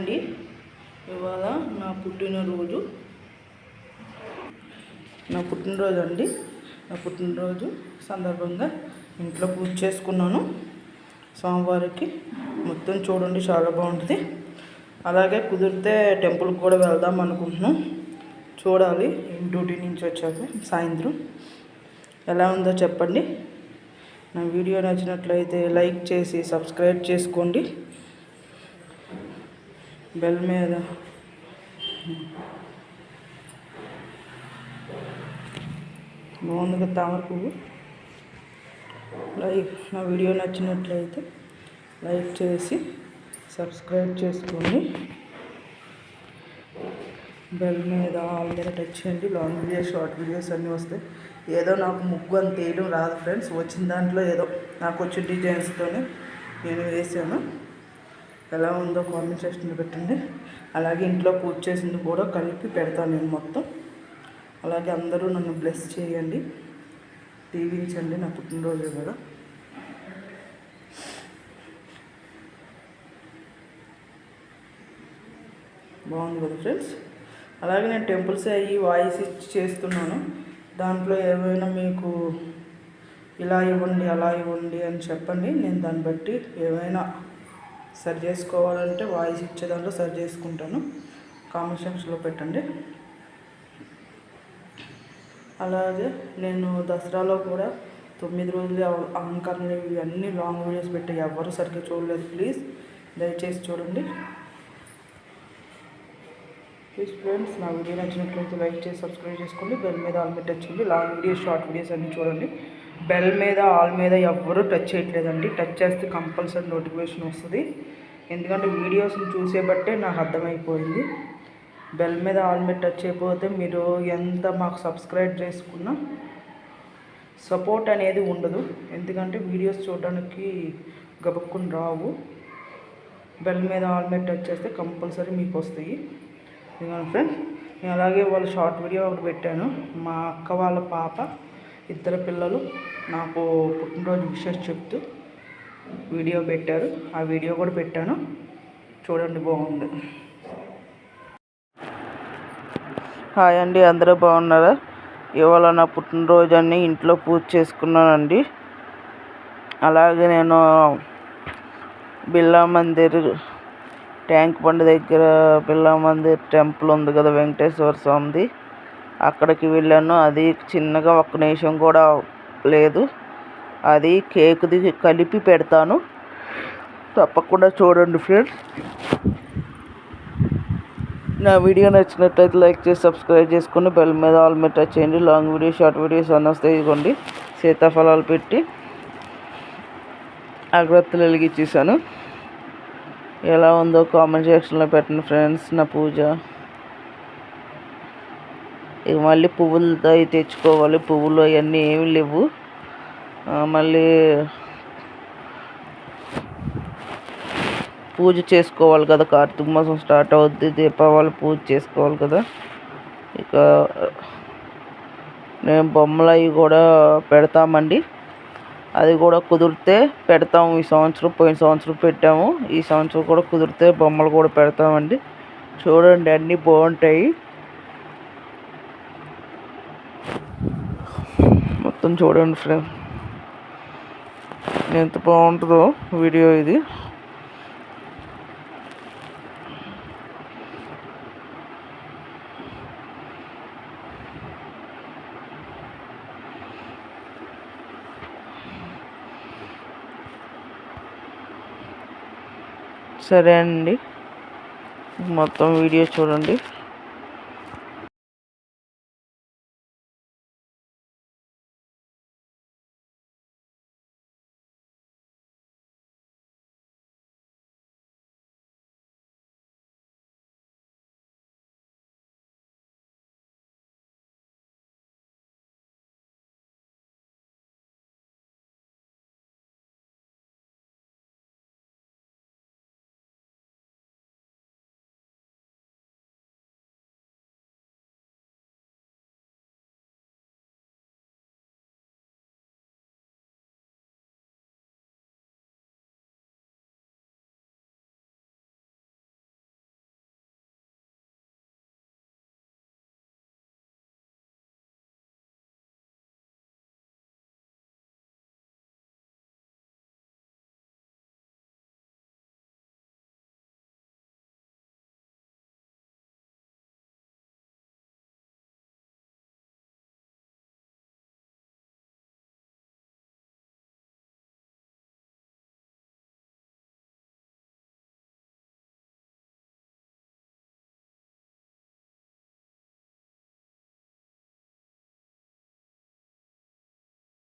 అండి, ఇవాళ నా పుట్టినరోజు అండి. నా పుట్టినరోజు సందర్భంగా ఇంట్లో పూజ చేసుకున్నాను. స్వామివారికి మొత్తం చూడండి, చాలా బాగుంటుంది. అలాగే కుదిరితే టెంపుల్కి కూడా వెళ్దాం అనుకుంటున్నాం. చూడాలి, డ్యూటీ నుంచి వచ్చాక సాయంత్రం ఎలా ఉందో చెప్పండి. నా వీడియో నచ్చినట్లయితే లైక్ చేసి సబ్స్క్రైబ్ చేసుకోండి. బెల్ మీద బాగుంది తామర పువ్వు. నా వీడియో నచ్చినట్లయితే లైక్ చేసి సబ్స్క్రైబ్ చేసుకోండి. బెల్ మీద ఆల్ మీద టచ్ చేయండి. లాంగ్ వీడియోస్, షార్ట్ వీడియోస్ అన్నీ వస్తాయి. ఏదో నాకు ముగ్గు అంత వేయడం రాదు ఫ్రెండ్స్. వచ్చిన దాంట్లో ఏదో నాకు వచ్చిన డిజైన్స్తోనే నేను వేసాను. ఎలా ఉందో కామెంట్ సెక్షన్లో పెట్టండి. అలాగే ఇంట్లో పూజ చేసింది కూడా కలిపి పెడతాను నేను మొత్తం. అలాగే అందరూ నన్ను బ్లెస్ చేయండి, దీవించండి. నా పుట్టినరోజు కదా. బాగుంది కదా ఫ్రెండ్స్. అలాగే నేను టెంపుల్స్ అయ్యి వాయిస్ ఇచ్చి చేస్తున్నాను. దాంట్లో ఏమైనా మీకు ఇలా ఇవ్వండి అలా ఇవ్వండి అని చెప్పండి. నేను దాన్ని బట్టి ఏమైనా సరి చేసుకోవాలంటే వాయిస్ ఇచ్చే దాంట్లో సరి చేసుకుంటాను. కామెంట్ సెక్షన్లో పెట్టండి. అలాగే నేను దసరాలో కూడా 9 రోజులు అలంకరణలు ఇవన్నీ లాంగ్ వీడియోస్ పెట్టి ఎవరు సరిగ్గా చూడలేదు. ప్లీజ్ దయచేసి చూడండి. ప్లీజ్ ఫ్రెండ్స్, నా వీడియో నచ్చినట్లయితే లైక్ చేసి సబ్స్క్రైబ్ చేసుకోండి. బెల్ మీద ఆల్ మీద టచ్ చేయండి. లాంగ్ వీడియోస్, షార్ట్ వీడియోస్ అన్నీ చూడండి. బెల్ మీద ఆల్ మీద ఎవ్వరూ టచ్ చేయట్లేదండి. టచ్ చేస్తే కంపల్సరీ నోటిఫికేషన్ వస్తుంది. ఎందుకంటే వీడియోస్ని చూసే బట్టే నాకు అర్థమైపోయింది. బెల్ మీద ఆల్ మీద టచ్ అయిపోతే మీరు ఎంత మాకు సబ్స్క్రైబ్ చేసుకున్నా సపోర్ట్ అనేది ఉండదు. ఎందుకంటే వీడియోస్ చూడడానికి గబక్కుని రావు. బెల్ మీద ఆల్ మీద టచ్ చేస్తే కంపల్సరీ మీకు వస్తాయి. ఎందుకంటే ఫ్రెండ్స్, నేను అలాగే వాళ్ళ షార్ట్ వీడియో ఒకటి పెట్టాను. మా అక్క వాళ్ళ పాప 2 పిల్లలు నాకు పుట్టినరోజు విషెస్ చెప్తూ వీడియో పెట్టారు. ఆ వీడియో కూడా పెట్టాను, చూడండి, బాగుంది. హాయ్ అండి, అందరూ బాగున్నారా? ఇవాళ నా పుట్టినరోజు అని ఇంట్లో పూజ చేసుకున్నానండి. అలాగే నేను బిర్లా మందిర్ ట్యాంక్ బండ్ దగ్గర బిర్లా మందిర్ టెంపుల్ ఉంది కదా, వెంకటేశ్వర స్వామిది, అక్కడికి వెళ్ళాను. అది చిన్నగా 1 నిమిషం కూడా లేదు. అది కేకుది కలిపి పెడతాను, తప్పకుండా చూడండి ఫ్రెండ్స్. నా వీడియో నచ్చినట్లయితే లైక్ చేసి సబ్స్క్రైబ్ చేసుకుని బెల్ మీద ఆల్ మీద టచ్ చేయండి. లాంగ్ వీడియో, షార్ట్ వీడియోస్ అన్నీ వస్తాయి. ఇదిగోండి, సీతాఫలాలు పెట్టి అగరత్తులు వెలిగించేసాను. ఎలా ఉందో కామెంట్ సెక్షన్లో పెట్టండి ఫ్రెండ్స్. నా పూజ ఇక మళ్ళీ పువ్వులతో అవి తెచ్చుకోవాలి. పువ్వులు అవన్నీ ఏమి లేవు. మళ్ళీ పూజ చేసుకోవాలి కదా, కార్తీక మాసం స్టార్ట్ అవుద్ది, దీపావళి పూజ చేసుకోవాలి కదా. ఇక నేను బొమ్మలు అవి కూడా పెడతామండి. అది కూడా కుదిరితే పెడతాము. ఈ సంవత్సరం, పోయిన సంవత్సరం పెట్టాము. ఈ సంవత్సరం కూడా కుదిరితే బొమ్మలు కూడా పెడతామండి. చూడండి, అన్నీ బాగుంటాయి. మొత్తం చూడండి ఫ్రెండ్స్, ఎంత బాగుంటుందో వీడియో ఇది. సరే అండి, మొత్తం వీడియో చూడండి.